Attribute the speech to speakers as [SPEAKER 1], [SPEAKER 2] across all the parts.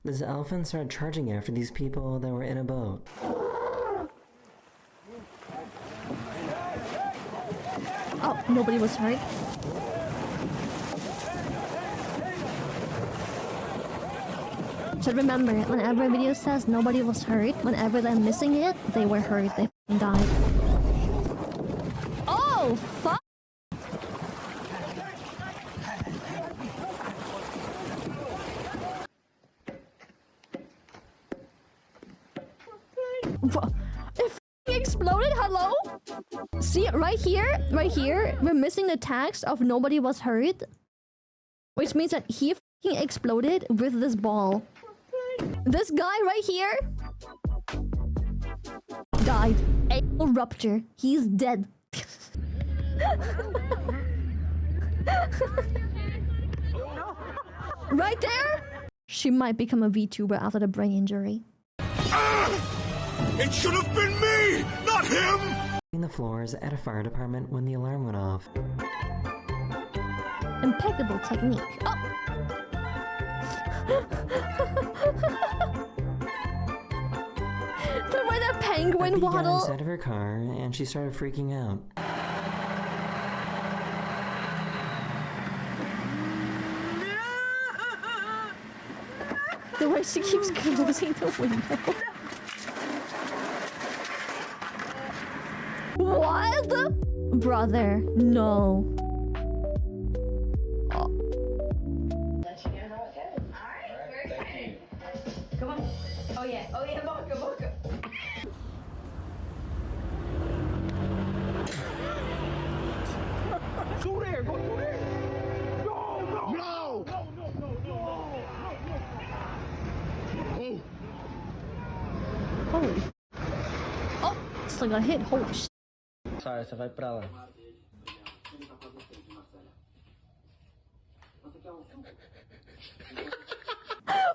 [SPEAKER 1] This elephant started charging after these people that were in a boat.
[SPEAKER 2] Oh, nobody was hurt. So remember, whenever a video says nobody was hurt, whenever they're missing it, they were hurt, they f***ing died. Oh, fuck! It exploded, hello? See, right here, we're missing the text of nobody was hurt. Which means that he exploded with this ball. This guy right here died. Ankle rupture. He's dead. Right there? She might become a VTuber after the brain injury.
[SPEAKER 3] It should have been me, not him!
[SPEAKER 1] In the floors at a fire department when the alarm went off.
[SPEAKER 2] Impeccable technique. Oh! The way the penguin
[SPEAKER 1] Becky got
[SPEAKER 2] waddle.
[SPEAKER 1] inside of her car and she started freaking out.
[SPEAKER 2] The way she keeps closing the window. What? Brother, no. Oh.
[SPEAKER 4] Let you know how it goes. Alright, we're excited. Come on. Oh yeah, vodka.
[SPEAKER 3] Go there, go there! No!
[SPEAKER 2] Holy. Oh, still got hit. Holy shit.
[SPEAKER 5] Sai, você vai pra lá.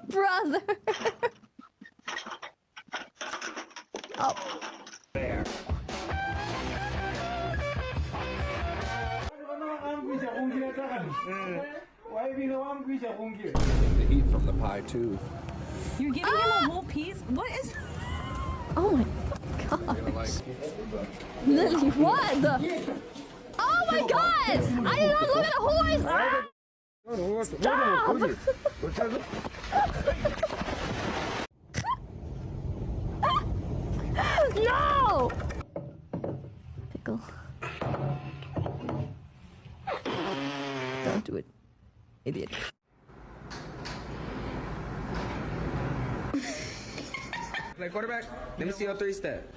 [SPEAKER 2] Brother. Oh.
[SPEAKER 5] There.
[SPEAKER 6] The heat from the pie too.
[SPEAKER 7] You're giving him a whole piece? What is...
[SPEAKER 2] Oh my gosh. Lily, what the? Oh my god! I did not look at the horse! Ah! Stop! No! Pickle. Don't do it. Idiot.
[SPEAKER 5] Play quarterback. Let me see your 3-step.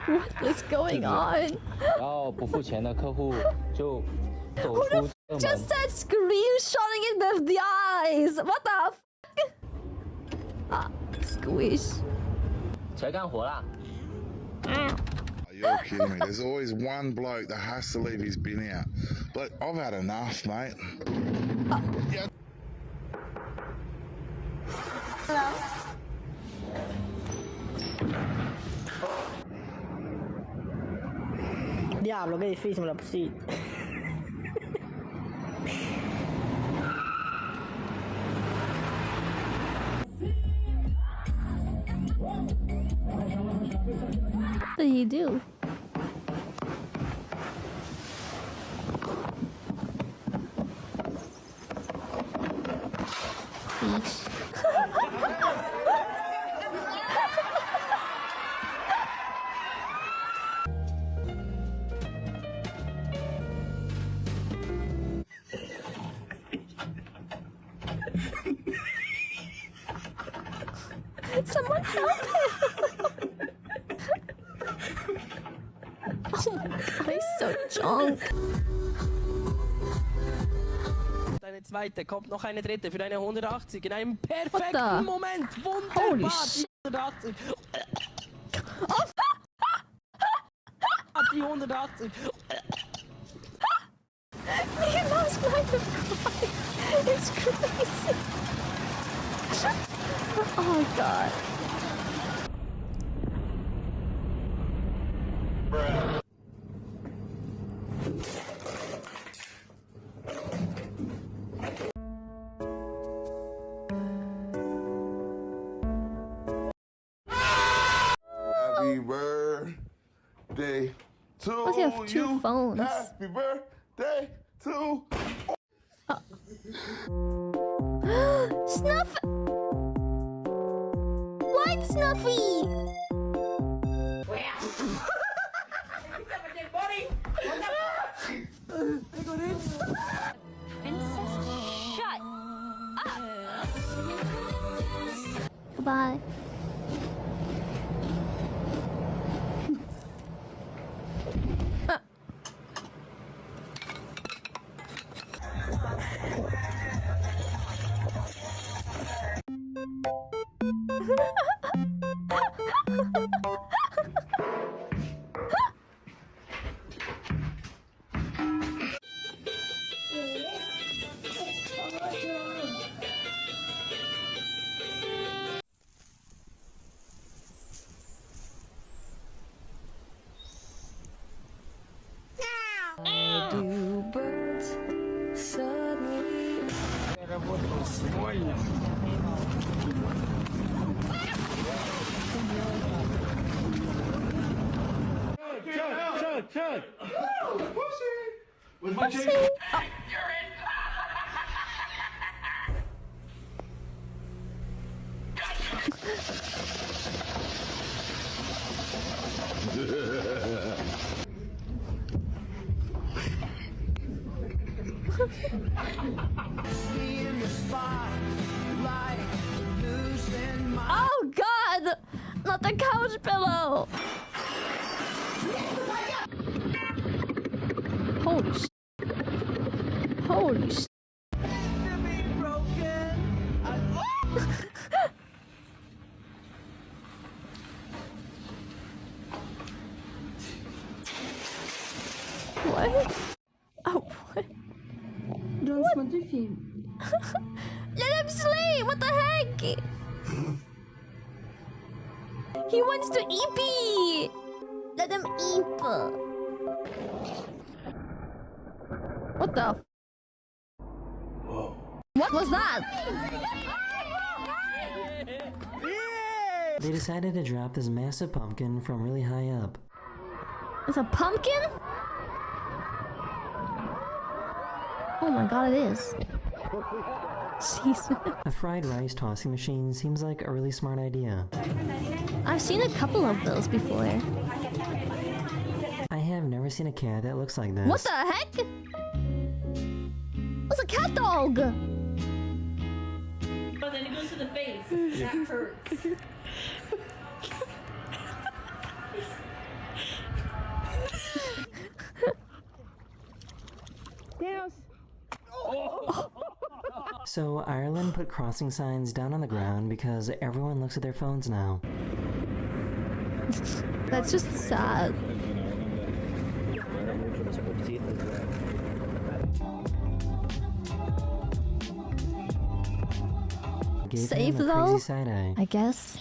[SPEAKER 2] What is going on?
[SPEAKER 8] 然后不付钱的客户就走
[SPEAKER 2] Who
[SPEAKER 8] 出
[SPEAKER 2] the f
[SPEAKER 8] 这门。
[SPEAKER 2] just said screenshotting it with the eyes? What the f? Ah, squish.
[SPEAKER 8] 起来干活啦！
[SPEAKER 9] You're kidding me. There's always one bloke that has to leave his bin out. Look, I've had enough, mate. Yeah.
[SPEAKER 2] Hello?
[SPEAKER 7] Diablo, che difficile la possibile.
[SPEAKER 2] What did he do? Fish. Someone help him! Oh my god, he's so drunk.
[SPEAKER 7] Eine zweite, kommt noch eine dritte für deine 180 in einem
[SPEAKER 2] the?
[SPEAKER 7] perfekten Moment.
[SPEAKER 2] Holy
[SPEAKER 7] Wunderbar.
[SPEAKER 2] shit.
[SPEAKER 7] Die 180.
[SPEAKER 2] Oh,
[SPEAKER 7] Die 180.
[SPEAKER 2] he lost my device. It's crazy. Oh god.
[SPEAKER 9] Happy birthday to
[SPEAKER 2] Why do you have two phones?
[SPEAKER 9] Happy birthday to.
[SPEAKER 2] Snuff! What, Snuffy?
[SPEAKER 4] Princess, shut up.
[SPEAKER 2] Goodbye.
[SPEAKER 10] Do birds suddenly
[SPEAKER 2] Oh god! Not the couch pillow! Holy sh! Holy sh! What? Oh, what? Let him sleep! What the heck? He wants to eat. Let him eat. What the? What was that?
[SPEAKER 1] They decided to drop this massive pumpkin from really high up.
[SPEAKER 2] It's a pumpkin? Oh my god, it is. Jeez.
[SPEAKER 1] A fried rice tossing machine seems like a really smart idea.
[SPEAKER 2] I've seen a couple of those before.
[SPEAKER 1] I have never seen a cat that looks like this.
[SPEAKER 2] What the heck? What's a cat dog?
[SPEAKER 4] But then it goes to the face. That hurts.
[SPEAKER 1] So Ireland put crossing signs down on the ground because everyone looks at their phones now.
[SPEAKER 2] That's just sad.
[SPEAKER 1] Gave
[SPEAKER 2] Safe
[SPEAKER 1] him a
[SPEAKER 2] though?
[SPEAKER 1] crazy side eye.
[SPEAKER 2] I guess.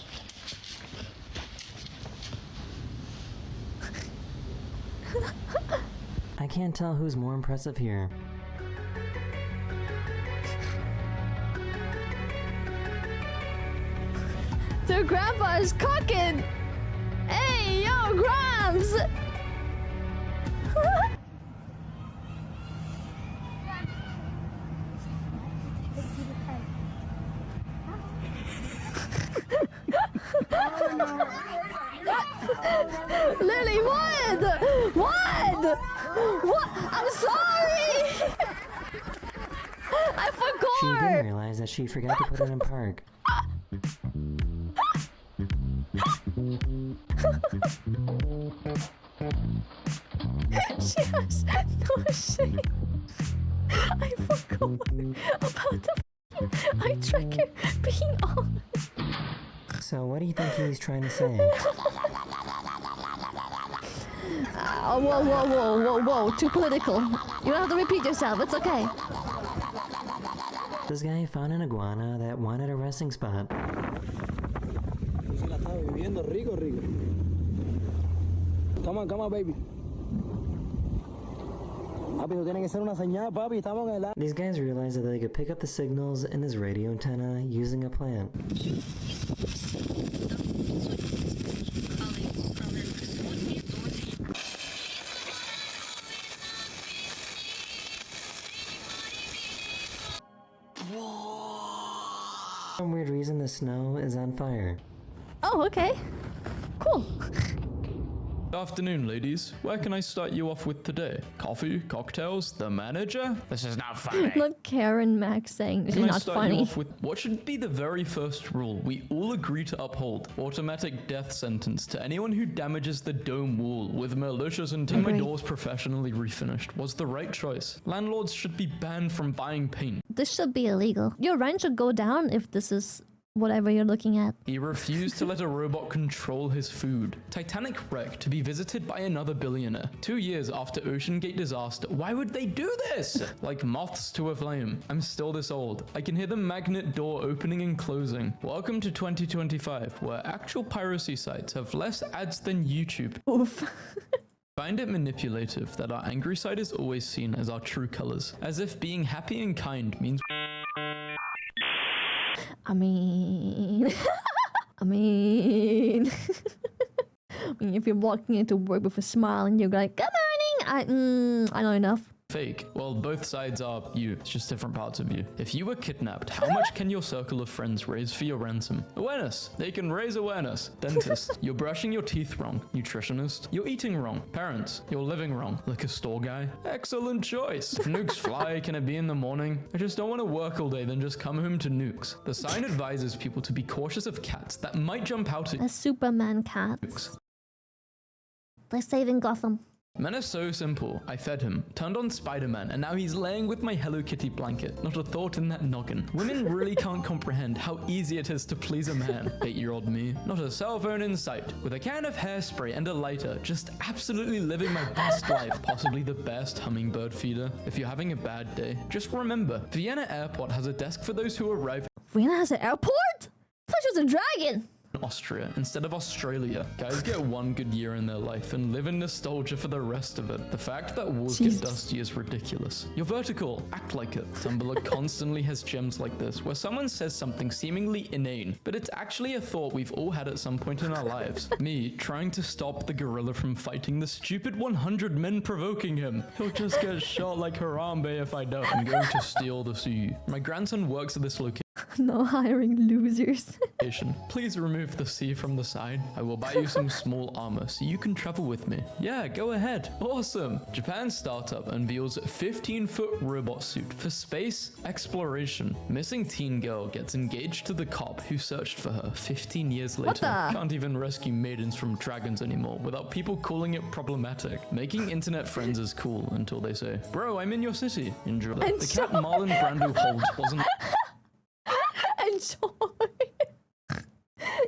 [SPEAKER 1] I can't tell who's more impressive here.
[SPEAKER 2] Their grandpa is cooking! Hey, yo, Grams! Lily, what? What? What? I'm sorry! I
[SPEAKER 1] She didn't
[SPEAKER 2] forgot!
[SPEAKER 1] realize that she forgot to put it in park.
[SPEAKER 2] She has no shame. I forgot about the eye tracker being on.
[SPEAKER 1] So what do you think he's trying to say?
[SPEAKER 2] Whoa. Too political. You don't have to repeat yourself. It's okay.
[SPEAKER 1] This guy found an iguana that wanted a resting spot.
[SPEAKER 5] viviendo rico, rico. Come on, baby. Papi, eso tiene que ser una señal, papi. Estamos en el...
[SPEAKER 1] These guys realized that they could pick up the signals in his radio antenna using a plant. For some weird reason, the snow is on fire.
[SPEAKER 2] Oh, okay. Cool.
[SPEAKER 11] Good afternoon, ladies. Where can I start you off with today? Coffee, cocktails, the manager? This is not funny.
[SPEAKER 2] Look, Karen Max saying this is
[SPEAKER 11] Can I
[SPEAKER 2] not
[SPEAKER 11] start you
[SPEAKER 2] funny.
[SPEAKER 11] off with what should be the very first rule we all agree to uphold? Automatic death sentence to anyone who damages the dome wall with malicious intent. My
[SPEAKER 2] Agree.
[SPEAKER 11] doors professionally refinished was the right choice. Landlords should be banned from buying paint.
[SPEAKER 2] This should be illegal. Your rent should go down if this is whatever you're looking at.
[SPEAKER 11] He refused to let a robot control his food. Titanic wreck to be visited by another billionaire. 2 years after Ocean Gate disaster. Why would they do this? Like moths to a flame. I'm still this old. I can hear the magnet door opening and closing. Welcome to 2025, where actual piracy sites have less ads than YouTube.
[SPEAKER 2] Oof.
[SPEAKER 11] Find it manipulative that our angry side is always seen as our true colors. As if being happy and kind means
[SPEAKER 2] I mean, I mean, if you're walking into work with a smile and you're like, "Good morning," I know enough.
[SPEAKER 11] fake. Well, both sides are you. It's just different parts of you. If you were kidnapped, how much can your circle of friends raise for your ransom? Awareness. They can raise awareness. Dentist. You're brushing your teeth wrong. Nutritionist. You're eating wrong. Parents. You're living wrong. Liquor store guy. Excellent choice. If nukes fly, can it be in the morning? I just don't want to work all day, then just come home to nukes. The sign advises people to be cautious of cats that might jump out at
[SPEAKER 2] A Superman cat. They're saving Gotham.
[SPEAKER 11] Men are so simple. I fed him, turned on Spider-Man, and now he's laying with my Hello Kitty blanket. Not a thought in that noggin. Women really can't comprehend how easy it is to please a man. 8-year-old me. Not a cell phone in sight. With a can of hairspray and a lighter, just absolutely living my best life. Possibly the best hummingbird feeder. If you're having a bad day, just remember, Vienna Airport has a desk for those who arrive
[SPEAKER 2] Vienna has an airport? I thought she was a dragon.
[SPEAKER 11] in Austria instead of Australia. Guys get one good year in their life and live in nostalgia for the rest of it. The fact that walls
[SPEAKER 2] Jesus.
[SPEAKER 11] get dusty is ridiculous. You're vertical. Act like it. Tumblr constantly has gems like this, where someone says something seemingly inane, but it's actually a thought we've all had at some point in our lives. Me, trying to stop the gorilla from fighting the stupid 100 men provoking him. He'll just get shot like Harambe if I don't. I'm going to steal the sea. My grandson works at this location.
[SPEAKER 2] No hiring losers.
[SPEAKER 11] Please remove the C from the side. I will buy you some small armor so you can travel with me. Yeah, go ahead. Awesome. Japan startup unveils 15-foot robot suit for space exploration. Missing teen girl gets engaged to the cop who searched for her 15 years later.
[SPEAKER 2] the?
[SPEAKER 11] Can't even rescue maidens from dragons anymore without people calling it problematic. Making internet friends is cool until they say, bro, I'm in your city. Enjoy. The cat Marlon Brando holds wasn't
[SPEAKER 2] Enjoy.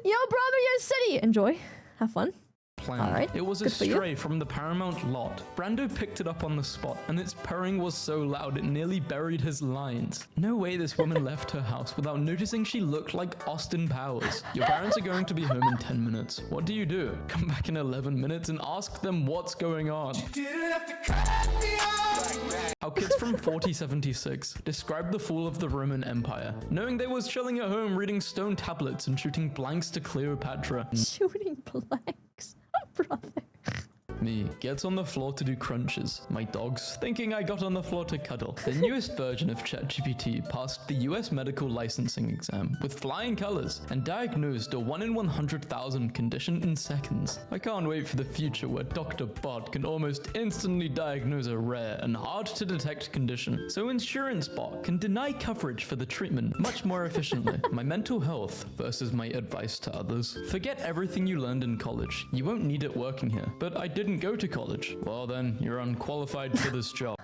[SPEAKER 2] Yo, brother, your city. Enjoy. Have fun.
[SPEAKER 11] planned.
[SPEAKER 2] All right,
[SPEAKER 11] It was a
[SPEAKER 2] good for you.
[SPEAKER 11] stray from the Paramount lot. Brando picked it up on the spot, and its purring was so loud it nearly buried his lines. No way this woman left her house without noticing she looked like Austin Powers. Your parents are going to be home in 10 minutes. What do? Come back in 11 minutes and ask them what's going on. How kids from 4076 described the fall of the Roman Empire, knowing they was chilling at home reading stone tablets and shooting blanks to Cleopatra.
[SPEAKER 2] Shooting blanks. Brother.
[SPEAKER 11] Me gets on the floor to do crunches. My dogs thinking I got on the floor to cuddle. The newest version of ChatGPT passed the US medical licensing exam with flying colors and diagnosed a 1 in 100,000 condition in seconds. I can't wait for the future where Dr. Bot can almost instantly diagnose a rare and hard to detect condition, so Insurance Bot can deny coverage for the treatment much more efficiently. My mental health versus my advice to others. Forget everything you learned in college. You won't need it working here. But I didn't go to college. Well then, you're unqualified for this job.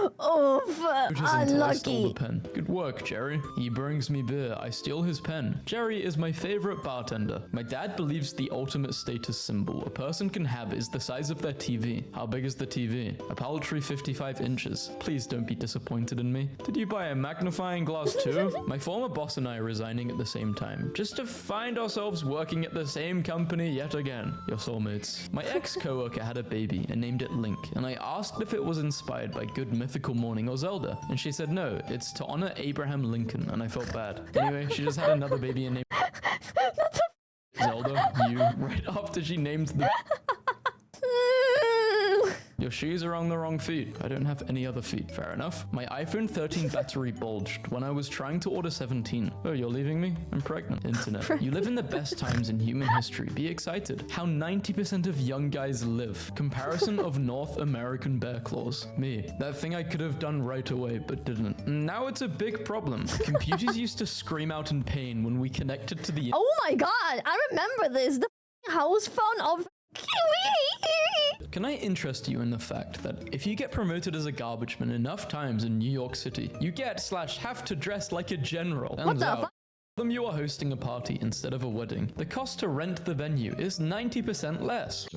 [SPEAKER 2] Oof.
[SPEAKER 11] Notice until I stole the
[SPEAKER 2] Unlucky.
[SPEAKER 11] pen. Good work, Jerry. He brings me beer. I steal his pen. Jerry is my favorite bartender. My dad believes the ultimate status symbol a person can have is the size of their TV. How big is the TV? A paltry 55 inches. Please don't be disappointed in me. Did you buy a magnifying glass too? My former boss and I are resigning at the same time, just to find ourselves working at the same company yet again. Your soulmates. My ex-coworker had a baby and named it Link, and I asked if it was inspired by Good Mythical Morning or Zelda, and she said no, it's to honor Abraham Lincoln, and I felt bad. Anyway, she just had another baby and named Zelda, you, right after she named the... Your shoes are on the wrong feet. I don't have any other feet. Fair enough. My iPhone 13 battery bulged when I was trying to order 17. Oh, you're leaving me? I'm pregnant. Internet. You live in the best times in human history. Be excited. How 90% of young guys live. Comparison of North American bear claws. Me. That thing I could have done right away, but didn't. Now it's a big problem. Computers used to scream out in pain when we connected to the...
[SPEAKER 2] Oh my god, I remember this. The house phone of Kiwi.
[SPEAKER 11] Can I interest you in the fact that if you get promoted as a garbage man enough times in New York City, you get/have to dress like a general?
[SPEAKER 2] What the fuck?
[SPEAKER 11] Them you are hosting a party instead of a wedding. The cost to rent the venue is 90% less.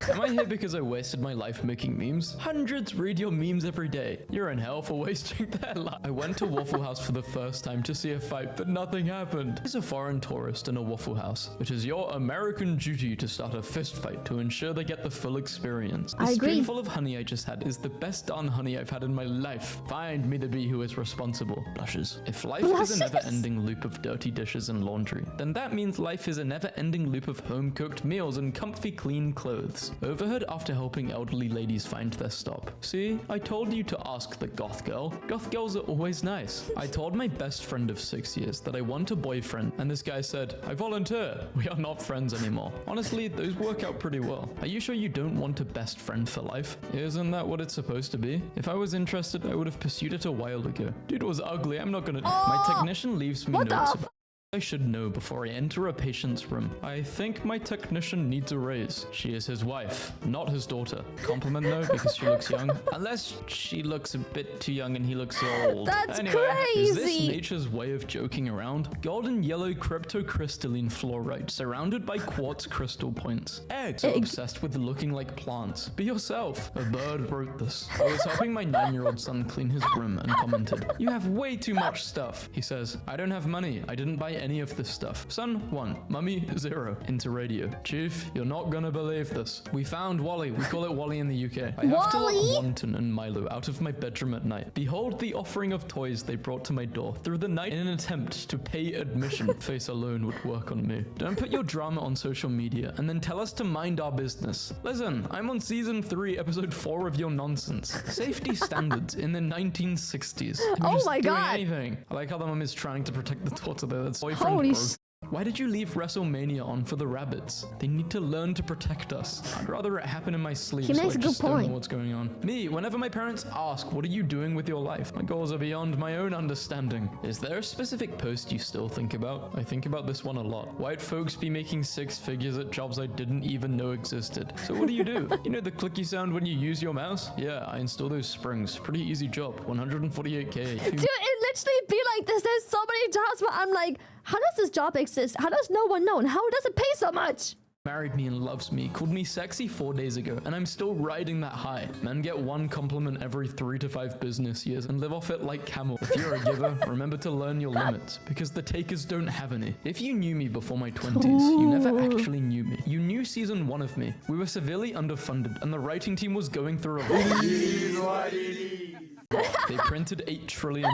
[SPEAKER 11] Am I here because I wasted my life making memes? Hundreds read your memes every day. You're in hell for wasting their life. I went to Waffle House for the first time to see a fight, but nothing happened. As a foreign tourist in a Waffle House, it is your American duty to start a fist fight to ensure they get the full experience. The
[SPEAKER 2] I agree.
[SPEAKER 11] spoonful of honey I just had is the best darn honey I've had in my life. Find me the bee who is responsible. Blushes. If life is a never-ending loop of dirty dishes and laundry, then that means life is a never-ending loop of home-cooked meals and comfy clean clothes. Overheard after helping elderly ladies find their stop. See, I told you to ask the goth girl. Goth girls are always nice. I told my best friend of 6 years that I want a boyfriend, and this guy said, I volunteer. We are not friends anymore. Honestly, those work out pretty well. Are you sure you don't want a best friend for life? Isn't that what it's supposed to be? If I was interested, I would have pursued it a while ago. Dude was ugly, I'm not gonna... My technician leaves me notes about... I should know before I enter a patient's room. I think my technician needs a raise. She is his wife, not his daughter. Compliment though, because she looks young. Unless she looks a bit too young and he looks old.
[SPEAKER 2] That's
[SPEAKER 11] anyway, is this
[SPEAKER 2] crazy.
[SPEAKER 11] nature's way of joking around? Golden yellow cryptocrystalline fluorite surrounded by quartz crystal points. Eggs are obsessed with looking like plants. Be yourself. A bird wrote this. I was helping my 9-year-old son clean his room and commented, you have way too much stuff. He says, I don't have money. I didn't buy any of this stuff. Son, 1. Mummy, 0. Into radio. Chief, you're not gonna believe this. We found Wally. We call it Wally in the UK. I have to lock Wonton and Milo out of my bedroom at night. Behold the offering of toys they brought to my door through the night in an attempt to pay admission. Face alone would work on me. Don't put your drama on social media and then tell us to mind our business. Listen, I'm on season 3, episode 4 of your nonsense. Safety standards in the 1960s.
[SPEAKER 2] Oh
[SPEAKER 11] Just
[SPEAKER 2] my
[SPEAKER 11] doing
[SPEAKER 2] god.
[SPEAKER 11] Anything. I like how the mum is trying to protect the daughter there. That's boyfriend
[SPEAKER 2] Holy
[SPEAKER 11] broke. Why did you leave WrestleMania on for the rabbits? They need to learn to protect us. I'd rather it happen in my sleep
[SPEAKER 2] He
[SPEAKER 11] so I
[SPEAKER 2] makes a good
[SPEAKER 11] just don't
[SPEAKER 2] point.
[SPEAKER 11] know what's going on. Me, whenever my parents ask, what are you doing with your life? My goals are beyond my own understanding. Is there a specific post you still think about? I think about this one a lot. White folks be making 6 figures at jobs I didn't even know existed. So what do? You know the clicky sound when you use your mouse? Yeah, I install those springs. Pretty easy job. 148k.
[SPEAKER 2] Dude, it literally be like this. There's so many jobs where I'm like, how does this job exist? How does no one know? And how does it pay so much?
[SPEAKER 11] Married me and loves me, called me sexy 4 days ago, and I'm still riding that high. Men get 1 compliment every 3 to 5 business years and live off it like camel. If you're a giver, remember to learn your limits, because the takers don't have any. If you knew me before my 20s, you never actually knew me. You knew season 1 of me. We were severely underfunded, and the writing team was going through a... They printed $8 trillion,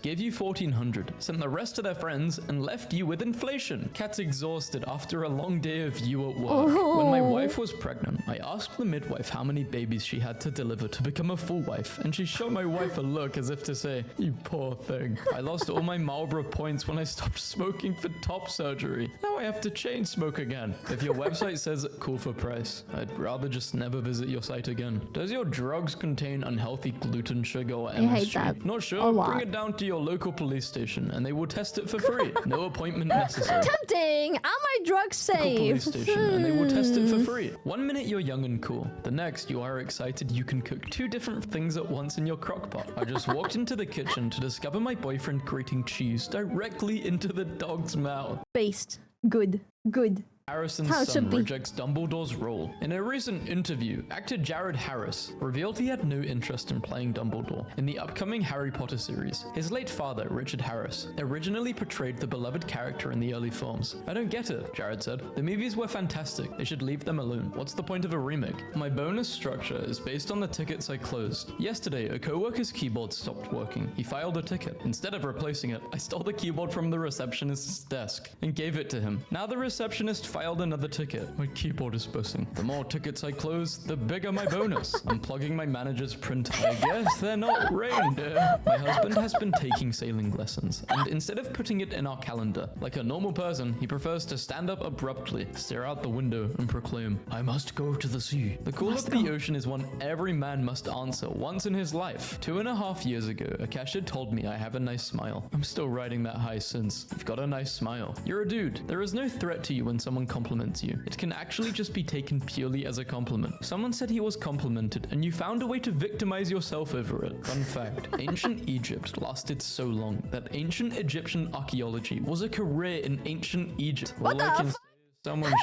[SPEAKER 11] gave you 1,400, sent the rest to their friends, and left you with inflation. Cat's exhausted after a long day of you at work. When my wife was pregnant, I asked the midwife how many babies she had to deliver to become a full wife, and she showed my wife a look as if to say, you poor thing. I lost all my Marlboro points when I stopped smoking for top surgery. Now I have to chain smoke again. If your website says cool for price, I'd rather just never visit your site again. Does your drugs contain unhealthy gluten, sugar, or
[SPEAKER 2] I hate
[SPEAKER 11] MSG?
[SPEAKER 2] that
[SPEAKER 11] Not
[SPEAKER 2] a
[SPEAKER 11] sure?
[SPEAKER 2] lot.
[SPEAKER 11] Bring it down to your local police station and they will test it for free. No appointment necessary.
[SPEAKER 2] Tempting! Are my drugs
[SPEAKER 11] Local
[SPEAKER 2] safe?
[SPEAKER 11] police station and they will test it for free. 1 minute you're young and cool. The next you are excited you can cook 2 different things at once in your crock pot. I just walked into the kitchen to discover my boyfriend grating cheese directly into the dog's mouth.
[SPEAKER 2] Based. Good. Good.
[SPEAKER 11] Harrison's
[SPEAKER 2] How it
[SPEAKER 11] son
[SPEAKER 2] should be.
[SPEAKER 11] rejects Dumbledore's role. In a recent interview, actor Jared Harris revealed he had no interest in playing Dumbledore in the upcoming Harry Potter series. His late father, Richard Harris, originally portrayed the beloved character in the early films. I don't get it, Jared said. The movies were fantastic. They should leave them alone. What's the point of a remake? My bonus structure is based on the tickets I closed. Yesterday, a co-worker's keyboard stopped working. He filed a ticket. Instead of replacing it, I stole the keyboard from the receptionist's desk and gave it to him. Now the receptionist filed another ticket. My keyboard is buzzing. The more tickets I close, the bigger my bonus. I'm plugging my manager's printer. I guess they're not reindeer. My husband has been taking sailing lessons, and instead of putting it in our calendar, like a normal person, he prefers to stand up abruptly, stare out the window, and proclaim, I must go to the sea. The call of the ocean is one every man must answer once in his life. 2.5 years ago, a cashier told me I have a nice smile. I'm still riding that high since. You've got a nice smile. You're a dude. There is no threat to you when someone compliments you. It can actually just be taken purely as a compliment. Someone said he was complimented, and you found a way to victimize yourself over it. Fun fact, ancient Egypt lasted so long that ancient Egyptian archaeology was a career in ancient Egypt.
[SPEAKER 2] What the f-
[SPEAKER 11] Someone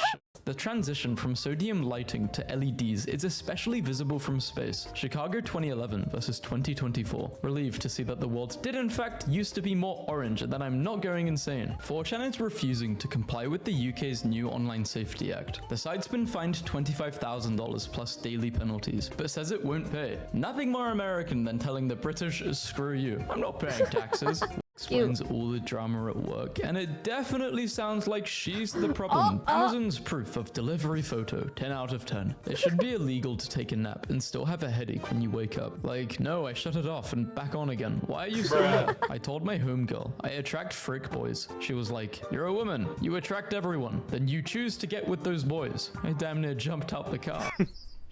[SPEAKER 11] The transition from sodium lighting to LEDs is especially visible from space. Chicago 2011 versus 2024. Relieved to see that the world did in fact used to be more orange and that I'm not going insane. 4chan is refusing to comply with the UK's new Online Safety Act. The site's been fined $25,000 plus daily penalties, but says it won't pay. Nothing more American than telling the British, screw you, I'm not paying taxes. Explains all the drama at work, and it definitely sounds like she's the problem. Amazon's proof of delivery photo, 10 out of 10. It should be illegal to take a nap and still have a headache when you wake up. Like, no, I shut it off and back on again. Why are you so mad? I told my homegirl, I attract freak boys. She was like, you're a woman, you attract everyone, then you choose to get with those boys. I damn near jumped out the car.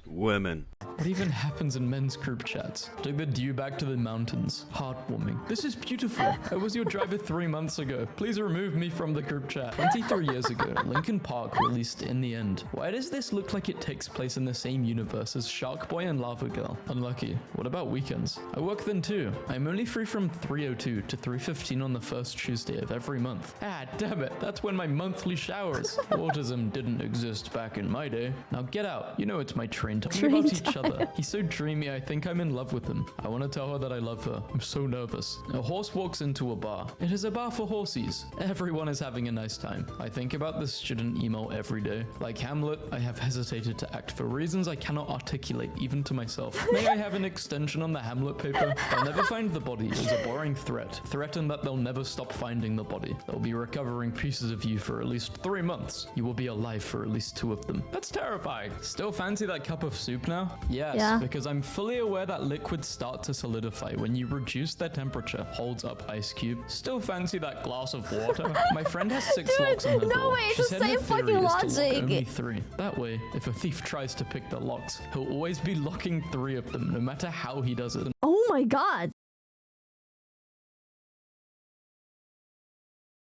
[SPEAKER 12] Women.
[SPEAKER 11] What even happens in men's group chats? Took the dew back to the mountains. Heartwarming. This is beautiful. I was your driver 3 months ago. Please remove me from the group chat. 23 years ago, Linkin Park released In the End. Why does this look like it takes place in the same universe as Shark Boy and Lava Girl? Unlucky. What about weekends? I work then too. I'm only free from 3:02 to 3:15 on the first Tuesday of every month. Ah, damn it. That's when my monthly showers. Autism didn't exist back in my day. Now get out. You know it's my train talking about each other. He's so dreamy, I think I'm in love with him. I want to tell her that I love her. I'm so nervous. A horse walks into a bar. It is a bar for horsies. Everyone is having a nice time. I think about this student emo every day. Like Hamlet, I have hesitated to act for reasons I cannot articulate even to myself. May I have an extension on the Hamlet paper? They'll never find the body is a boring threat. Threaten that they'll never stop finding the body. They'll be recovering pieces of you for at least 3 months. You will be alive for at least 2 of them. That's terrifying. Still fancy that cup of soup now? Yes,
[SPEAKER 2] yeah.
[SPEAKER 11] Because I'm fully aware that liquids start to solidify when you reduce their temperature. Holds up ice cube. Still fancy that glass of water? My friend has 6 locks on her
[SPEAKER 2] no
[SPEAKER 11] door.
[SPEAKER 2] way, it's
[SPEAKER 11] She
[SPEAKER 2] the
[SPEAKER 11] said her
[SPEAKER 2] same
[SPEAKER 11] theory
[SPEAKER 2] fucking
[SPEAKER 11] is to lock
[SPEAKER 2] logic.
[SPEAKER 11] only 3. That way, if a thief tries to pick the locks, he'll always be locking 3 of them, no matter how he does it.
[SPEAKER 2] Oh my god.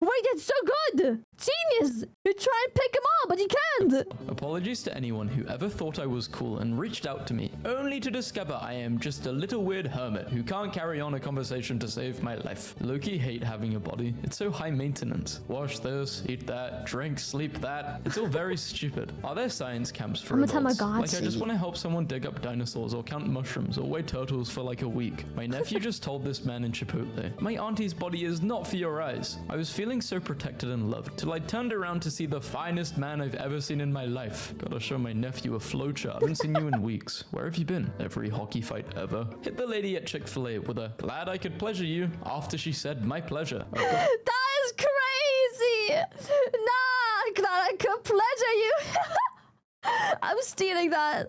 [SPEAKER 2] Wait, that's so good! Genius! You try and pick him up, but you can't!
[SPEAKER 11] Apologies to anyone who ever thought I was cool and reached out to me, only to discover I am just a little weird hermit who can't carry on a conversation to save my life. Low-key hate having a body. It's so high maintenance. Wash this, eat that, drink, sleep that. It's all very stupid. Are there science camps for
[SPEAKER 2] I'm a
[SPEAKER 11] adults?
[SPEAKER 2] Tamagotchi.
[SPEAKER 11] Like I just want to help someone dig up dinosaurs or count mushrooms or weigh turtles for like a week. My nephew just told this man in Chipotle, my auntie's body is not for your eyes. I was feeling so protected and loved till I turned around to see the finest man I've ever seen in my life. Gotta show my nephew a flowchart. Haven't seen you in weeks. Where have you been? Every hockey fight ever. Hit the lady at Chick-fil-A with a glad I could pleasure you after she said my pleasure.
[SPEAKER 2] That is crazy! Nah, glad I could pleasure you. I'm stealing that.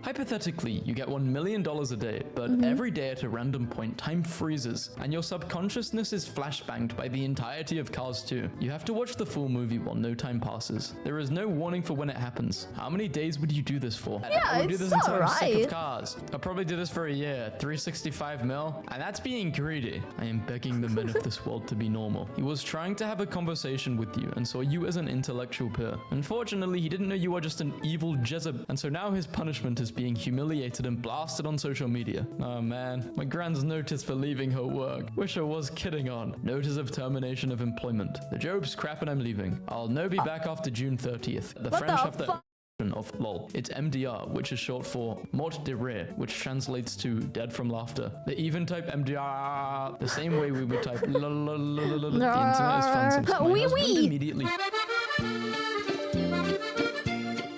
[SPEAKER 11] Hypothetically, you get $1 million a day, but every day at a random point, time freezes, and your subconsciousness is flashbanged by the entirety of Cars 2. You have to watch the full movie while no time passes. There is no warning for when it happens. How many days would you do this for?
[SPEAKER 2] Yeah,
[SPEAKER 11] I would do this
[SPEAKER 2] it's
[SPEAKER 11] until I'm sick
[SPEAKER 2] alright.
[SPEAKER 11] of Cars. I'll probably do this for a year, 365 mil, and that's being greedy. I am begging the men of this world to be normal. He was trying to have a conversation with you and saw you as an intellectual peer. Unfortunately, he didn't know you are just an evil Jezebel, and so now his punishment is being humiliated and blasted on social media. Oh man, my grand's notice for leaving her work. Wish I was kidding on. Notice of termination of employment. The job's crap and I'm leaving. I'll no be back after June 30th. The
[SPEAKER 2] What
[SPEAKER 11] French
[SPEAKER 2] the
[SPEAKER 11] have the of lol. It's MDR, which is short for mort de rire, which translates to dead from laughter. They even type MDR the same way we would type lol. The internet is fun. So my husband immediately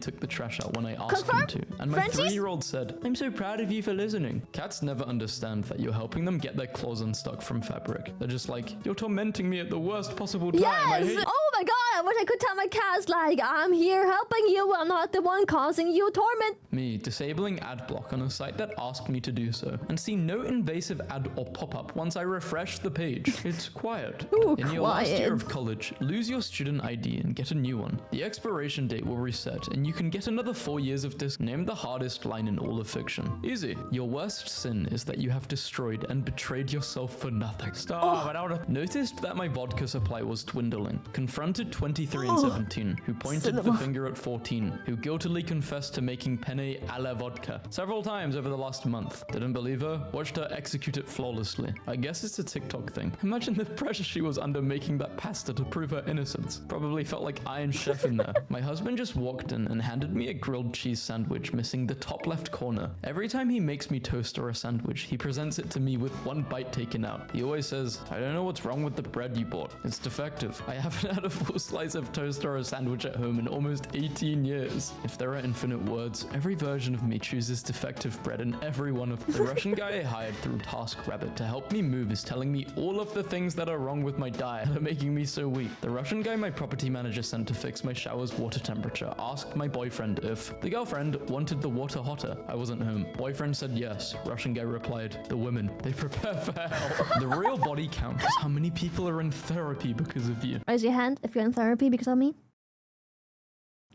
[SPEAKER 11] took the trash out when I asked him to. And my 3-year-old said, "I'm so proud of you for listening." Cats never understand that you're helping them get their claws unstuck from fabric. They're just like, "You're tormenting me at the worst possible time." I
[SPEAKER 2] Yes!
[SPEAKER 11] hate
[SPEAKER 2] Oh my god, I wish I could tell my cats, like, I'm here helping you, I'm not the one causing you torment.
[SPEAKER 11] me disabling ad block on a site that asked me to do so, and see no invasive ad or pop-up once I refresh the page. It's quiet.
[SPEAKER 2] Ooh,
[SPEAKER 11] In your last year
[SPEAKER 2] quiet.
[SPEAKER 11] of college, lose your student ID and get a new one. The expiration date will reset, and you can get another 4 years of disc. Name the hardest line in all of fiction. Easy. Your worst sin is that you have destroyed and betrayed yourself for nothing. Stop. I don't wanna... Noticed that my vodka supply was dwindling. Confronted 23 and 17, who pointed the finger at 14, who guiltily confessed to making penne a la vodka several times over the last month. Didn't believe her, watched her execute it flawlessly. I guess it's a TikTok thing. Imagine the pressure she was under making that pasta to prove her innocence. Probably felt like Iron Chef in there. My husband just walked in and handed me a grilled cheese sandwich missing the top left corner. Every time he makes me toast or a sandwich, he presents it to me with one bite taken out. He always says, "I don't know what's wrong with the bread you bought. It's defective." I haven't had a full slice of toast or a sandwich at home in almost 18 years. If there are infinite words, every version of me chooses defective bread in every one of them. The Russian guy I hired through TaskRabbit to help me move is telling me all of the things that are wrong with my diet that are making me so weak. The Russian guy my property manager sent to fix my shower's water temperature asked my boyfriend if the girlfriend wanted the water hotter. I wasn't home. Boyfriend said yes. Russian guy replied, "The women, they prepare for hell." The real body count is how many people are in therapy because of you.
[SPEAKER 2] Raise your hand if you're in therapy because of me.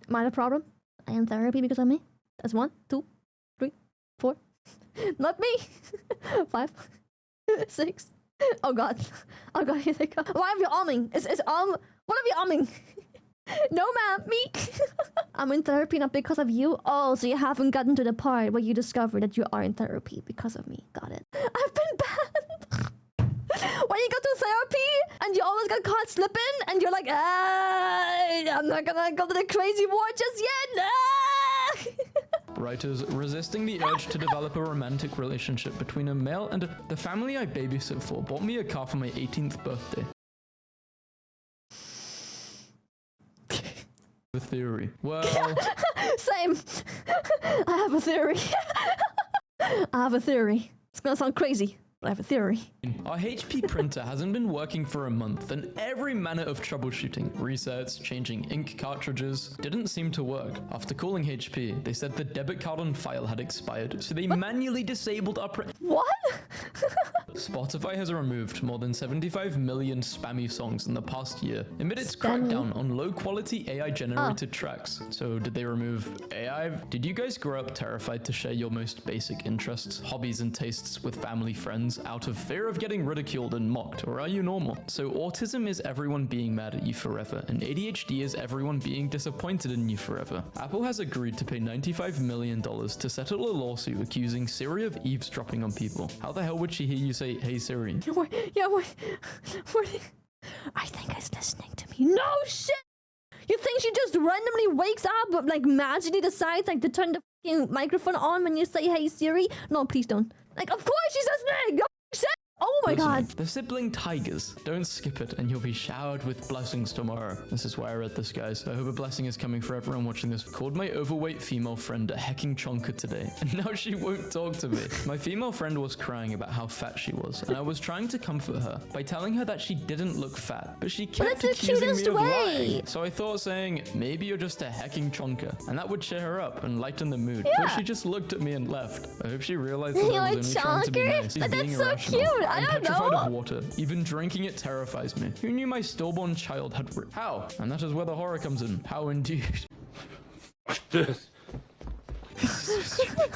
[SPEAKER 2] Am I the problem? I am in therapy because of me. That's 1, 2, 3, 4. Not me. 5, 6. Oh god. Oh god, here they go. Why are you umming? What are you umming? No ma'am, me. I'm in therapy not because of you. Oh, so you haven't gotten to the part where you discover that you are in therapy because of me. Got it. I've been banned. When you go to therapy and you always get caught slipping and you're like, I'm not gonna go to the crazy war just yet.
[SPEAKER 11] Writers resisting the urge to develop a romantic relationship between a male and the family I babysit for bought me a car for my 18th birthday. The theory. Well,
[SPEAKER 2] Same. I have a theory. I have a theory. It's gonna sound crazy, but I have a theory.
[SPEAKER 11] our HP printer hasn't been working for a month, and every manner of troubleshooting, resets, changing ink cartridges, didn't seem to work. After calling HP, they said the debit card on file had expired, so they manually disabled our print.
[SPEAKER 2] What?
[SPEAKER 11] Spotify has removed more than 75 million spammy songs in the past year amid its crackdown on low-quality AI-generated tracks. So did they remove AI? Did you guys grow up terrified to share your most basic interests, hobbies, and tastes with family friends out of fear of getting ridiculed and mocked, or are you normal? So autism is everyone being mad at you forever, and ADHD is everyone being disappointed in you forever. Apple has agreed to pay $95 million to settle a lawsuit accusing Siri of eavesdropping on people. How the hell would she hear you say, "Hey Siri"?
[SPEAKER 2] I think he's listening to me. No shit! You think she just randomly wakes up, but like magically decides like to turn the fucking microphone on when you say, "Hey Siri"? No, please don't. Like, of course she's listening! Oh shit! Oh my
[SPEAKER 11] Listen,
[SPEAKER 2] god.
[SPEAKER 11] the sibling tigers. Don't skip it and you'll be showered with blessings tomorrow. This is why I read this, guys. I hope a blessing is coming for everyone watching this. Called my overweight female friend a hecking chonker today, and now she won't talk to me. My female friend was crying about how fat she was, and I was trying to comfort her by telling her that she didn't look fat, but she kept
[SPEAKER 2] that's the
[SPEAKER 11] accusing me
[SPEAKER 2] cutest
[SPEAKER 11] of
[SPEAKER 2] way.
[SPEAKER 11] lying. So I thought saying, maybe you're just a hecking chonker, and that would cheer her up and lighten the mood. But she just looked at me and left. I hope she realized that
[SPEAKER 2] You're
[SPEAKER 11] I
[SPEAKER 2] a
[SPEAKER 11] was only trying to be
[SPEAKER 2] chonker?
[SPEAKER 11] nice.
[SPEAKER 2] That's
[SPEAKER 11] Being
[SPEAKER 2] so
[SPEAKER 11] irrational.
[SPEAKER 2] cute. I
[SPEAKER 11] I'm
[SPEAKER 2] don't
[SPEAKER 11] petrified
[SPEAKER 2] know.
[SPEAKER 11] of water. Even drinking it terrifies me. Who knew my stillborn child had... How? And that is where the horror comes in. How indeed.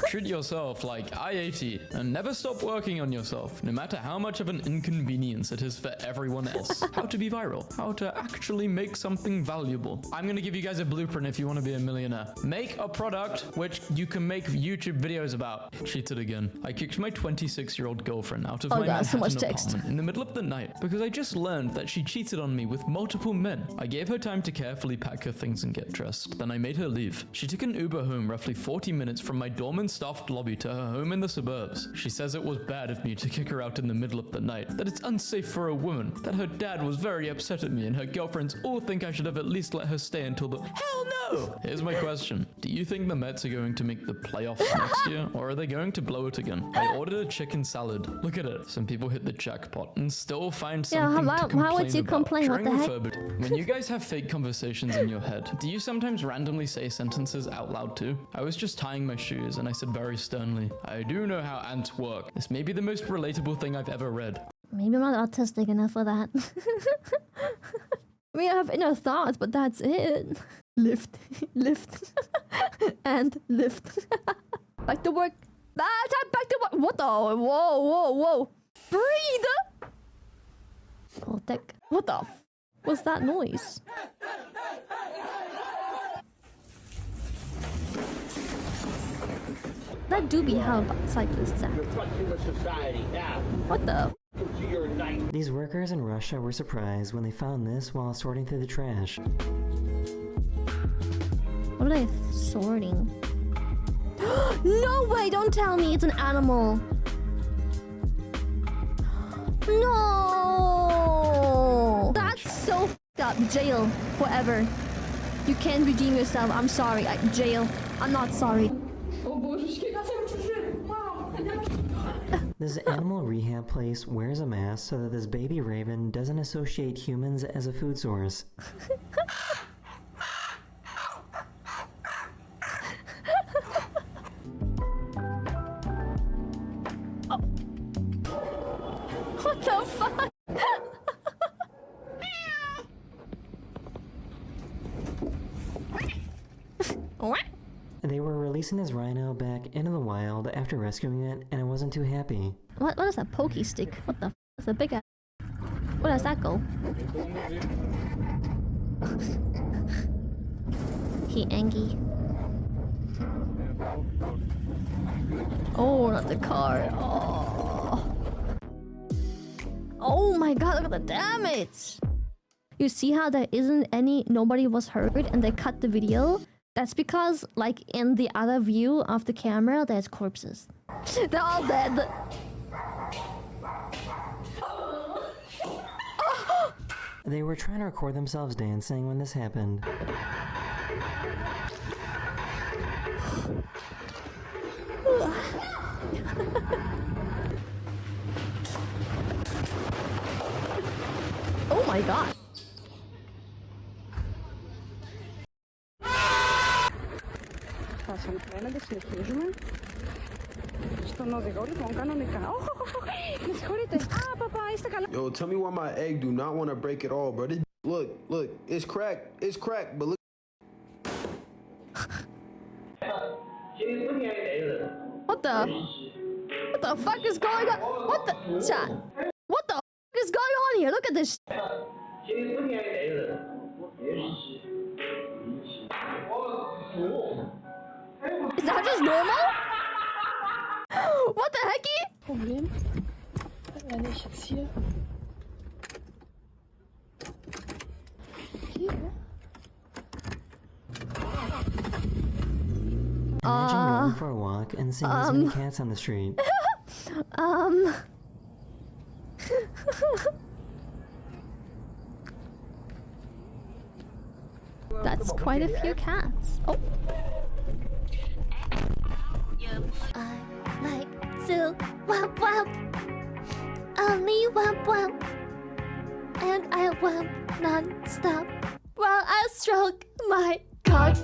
[SPEAKER 11] Treat yourself like I-80 and never stop working on yourself, no matter how much of an inconvenience it is for everyone else. How to be viral, how to actually make something valuable. I'm gonna give you guys a blueprint if you want to be a millionaire. Make a product which you can make YouTube videos about. Cheated again. I kicked my 26-year-old girlfriend out of my
[SPEAKER 2] God, so much
[SPEAKER 11] Manhattan
[SPEAKER 2] text.
[SPEAKER 11] apartment in the middle of the night because I just learned that she cheated on me with multiple men. I gave her time to carefully pack her things and get dressed. Then I made her leave. She took an Uber home roughly 40 minutes from my dorm and staffed lobby to her home in the suburbs. She says it was bad of me to kick her out in the middle of the night, that it's unsafe for a woman, that her dad was very upset at me, and her girlfriends all think I should have at least let her stay until the— Hell no! Here's my question. Do you think the Mets are going to make the playoffs next year, or are they going to blow it again? I ordered a chicken salad. Look at it. Some people hit the jackpot and still find something to complain
[SPEAKER 2] how would you
[SPEAKER 11] about.
[SPEAKER 2] complain? What
[SPEAKER 11] During
[SPEAKER 2] the heck?
[SPEAKER 11] refurbished- When you guys have fake conversations in your head, do you sometimes randomly say sentences out loud too? I was just tying my shoes and I said very sternly, I do know how ants work. This may be the most relatable thing I've ever read.
[SPEAKER 2] Maybe I'm not autistic enough for that. I mean, I have inner thoughts, but that's it. Lift, lift, and lift. Back to work. Time back to work. What the? Whoa, whoa, whoa. Breathe. Protect. What the? What's that noise? That do be how cyclists act. What the?
[SPEAKER 1] These workers in Russia were surprised when they found this while sorting through the trash.
[SPEAKER 2] What are they sorting? No way! Don't tell me it's an animal. No! That's so f***ed up. Jail forever. You can't redeem yourself. I'm sorry. Jail. I'm not sorry.
[SPEAKER 1] This animal rehab place wears a mask so that this baby raven doesn't associate humans as a food source.
[SPEAKER 2] What the fuck? What?
[SPEAKER 1] They were releasing this rhino back into the wild after rescuing it, and it wasn't too happy.
[SPEAKER 2] What is that pokey stick? What the f? That's a big ass. Where does that go? He angry. Oh, not the car. Oh. Oh my god, look at the damage! You see how there isn't nobody was hurt and they cut the video? That's because, like, in the other view of the camera, there's corpses. They're all dead.
[SPEAKER 1] They were trying to record themselves dancing when this happened.
[SPEAKER 2] Oh my god.
[SPEAKER 5] Yo, tell me why my egg do not want to break at all, bro. This, look, it's cracked, but look.
[SPEAKER 2] What the fuck is going on? What the chat? What the fuck is going on here? Look at this. Is that just normal? What the hecky?
[SPEAKER 10] Problem, wenn ich jetzt hier
[SPEAKER 1] Imagine going for a walk and seeing this many cats on the street.
[SPEAKER 2] quite a few cats. Oh.
[SPEAKER 12] I like to womp womp. Only womp womp. And I womp non-stop while I stroke my cock.